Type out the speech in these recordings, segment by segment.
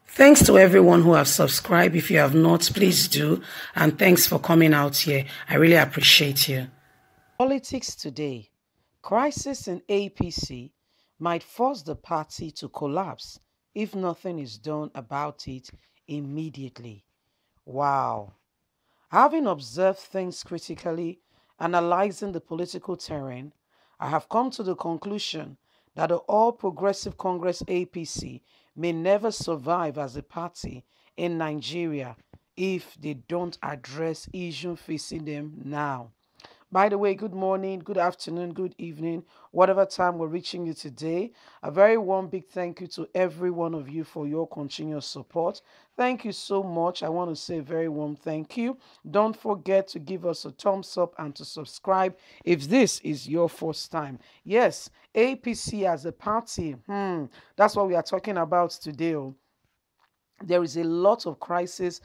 Thanks to everyone who have subscribed. If you have not, please do. And thanks for coming out here. I really appreciate you. Politics today. Crisis in APC might force the party to collapse if nothing is done about it immediately. Wow. Having observed things critically, analyzing the political terrain, I have come to the conclusion that the All Progressive Congress APC may never survive as a party in Nigeria if they don't address issues facing them now. By the way, good morning, good afternoon, good evening, whatever time we're reaching you today. A very warm, big thank you to every one of you for your continuous support. Thank you so much. I want to say a very warm thank you. Don't forget to give us a thumbs up and to subscribe if this is your first time. Yes, APC as a party, that's what we are talking about today. There is a lot of crisis,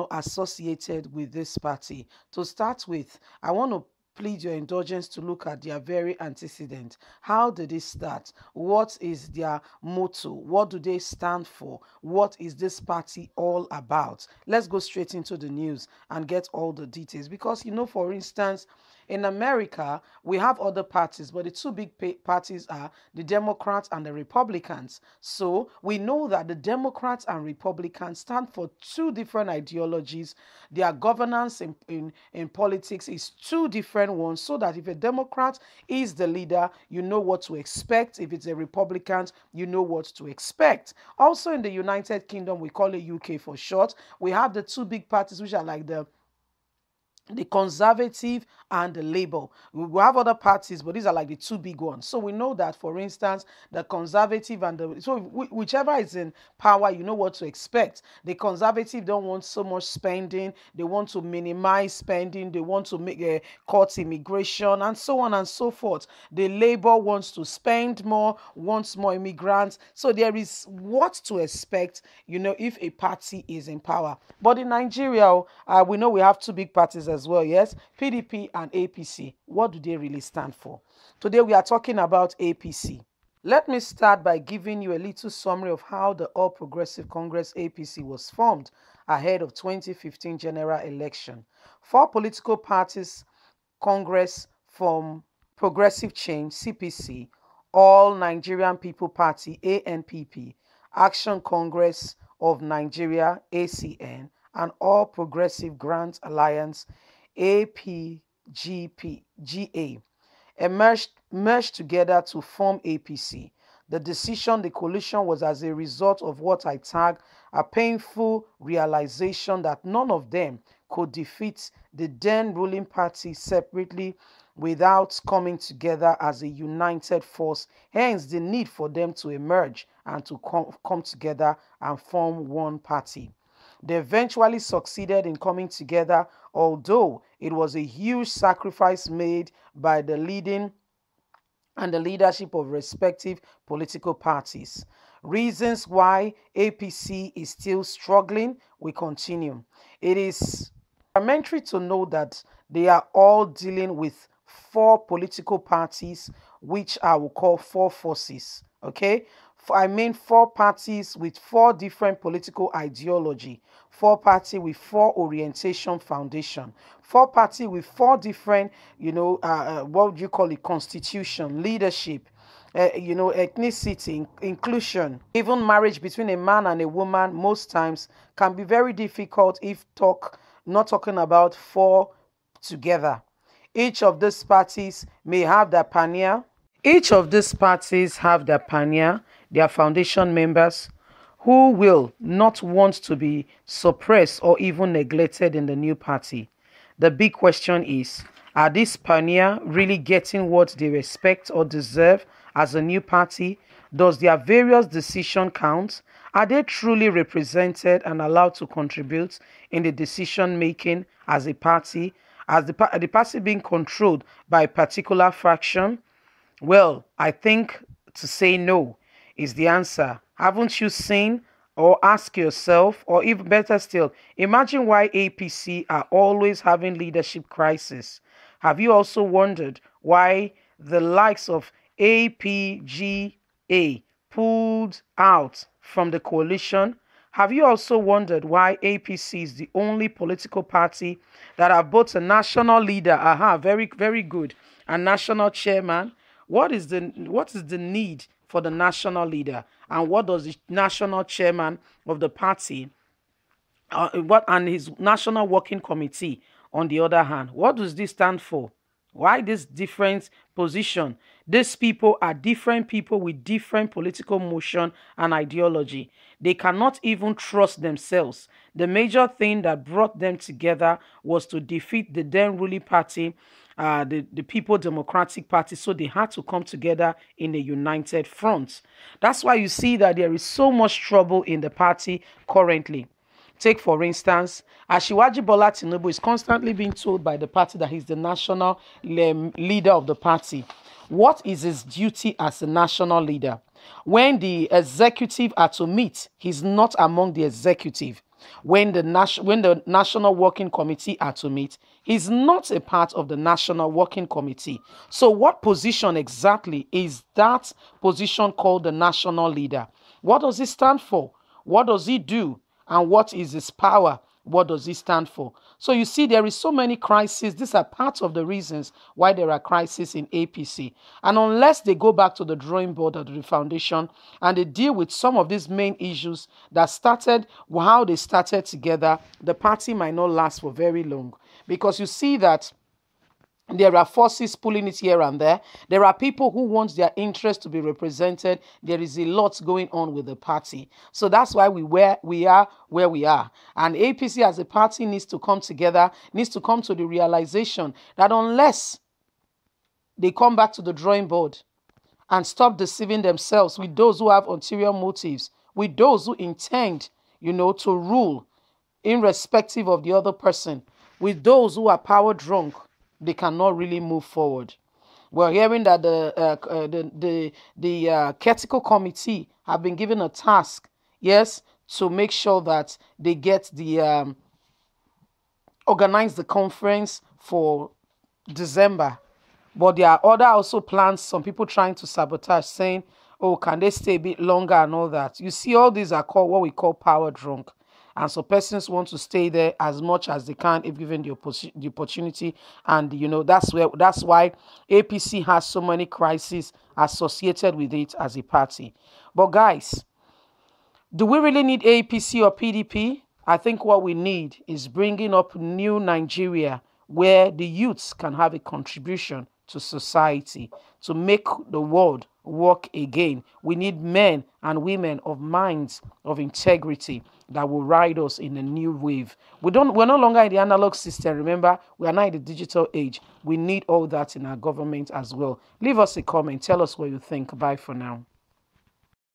associated with this party. To start with, I want to plead your indulgence to look at their very antecedent. How did it start? What is their motto? What do they stand for? What is this party all about? Let's go straight into the news and get all the details. Because, for instance, in America, we have other parties, but the two big parties are the Democrats and the Republicans. So we know that the Democrats and Republicans stand for two different ideologies. Their governance in politics is two different ones, so that if a Democrat is the leader, you know what to expect. If it's a Republican, you know what to expect. Also in the United Kingdom, we call it UK for short, we have the two big parties, which are like the Conservative and the Labour. We have other parties, but these are like the two big ones. So we know that, for instance, the Conservative and whichever is in power, you know what to expect. The Conservative don't want so much spending. They want to minimize spending. They want to make cut immigration and so on and so forth. The Labour wants to spend more, wants more immigrants. So there is what to expect, if a party is in power. But in Nigeria, we know we have two big parties as well, yes, PDP and APC. What do they really stand for? Today we are talking about APC. Let me start by giving you a little summary of how the All Progressive Congress APC was formed ahead of 2015 general election. Four political parties: Congress from Progressive Change, CPC, All Nigerian People Party, ANPP, Action Congress of Nigeria, ACN, and All Progressive Grant Alliance, APGA, merged together to form APC. The coalition was as a result of what I tag a painful realization that none of them could defeat the then ruling party separately without coming together as a united force, hence the need for them to emerge and to come together and form one party. They eventually succeeded in coming together, although it was a huge sacrifice made by the leading and the leadership of respective political parties. Reasons why APC is still struggling, we continue. It is elementary to know that they are all dealing with four political parties, which I will call four forces, okay? Four parties with four different political ideology, four parties with four orientation foundation, four parties with four different, what do you call it, constitution, leadership, ethnicity, inclusion. Even marriage between a man and a woman most times can be very difficult if not talking about four together. Each of these parties may have their pioneer. Each of these parties have their pioneer, their foundation members, who will not want to be suppressed or even neglected in the new party. The big question is, are these pioneers really getting what they respect or deserve as a new party? Does their various decision count? Are they truly represented and allowed to contribute in the decision making as a party? As the party being controlled by a particular faction? Well, I think to say no is the answer. Haven't you seen, or ask yourself, or even better still, imagine why APC are always having leadership crisis. Have you also wondered why the likes of APGA pulled out from the coalition? Have you also wondered why APC is the only political party that have both a national leader, very, very good, and national chairman? What is the need for the national leader, and what does the national chairman of the party what and his national working committee on the other hand, what does this stand for? Why this different position? These people are different people with different political motion and ideology. They cannot even trust themselves. The major thing that brought them together was to defeat the then ruling party, the People Democratic Party. So they had to come together in a united front. That's why you see that there is so much trouble in the party currently. Take, for instance, Asiwaju Bola Tinubu is constantly being told by the party that he's the national leader of the party. What is his duty as a national leader? When the executive are to meet, he's not among the executive. When the National Working Committee are to meet, he's not a part of the National Working Committee. So what position exactly is that position called the national leader? What does it stand for? What does he do? And what is his power? What does he stand for? So you see, there is so many crises. These are part of the reasons why there are crises in APC. And unless they go back to the drawing board of the foundation and they deal with some of these main issues that started, how they started together, the party might not last for very long. Because you see that there are forces pulling it here and there. There are people who want their interest to be represented. There is a lot going on with the party. So that's why we are where we are. And APC as a party needs to come together, needs to come to the realization that unless they come back to the drawing board and stop deceiving themselves with those who have ulterior motives, with those who intend, to rule irrespective of the other person, with those who are power drunk, they cannot really move forward. We're hearing that the Critical Committee have been given a task, yes, to make sure that they get the organize the conference for December. But there are other also plans, some people trying to sabotage, saying, oh, can they stay a bit longer and all that. You see, all these are called what we call power drunk. And so persons want to stay there as much as they can if given the opportunity. And, that's why APC has so many crises associated with it as a party. But guys, do we really need APC or PDP? I think what we need is bringing up new Nigeria where the youths can have a contribution to society to make the world work again. We need men and women of minds of integrity that will ride us in a new wave. We're no longer in the analog system. Remember, we are now in the digital age. We need all that in our government as well. Leave us a comment. Tell us what you think. Bye for now.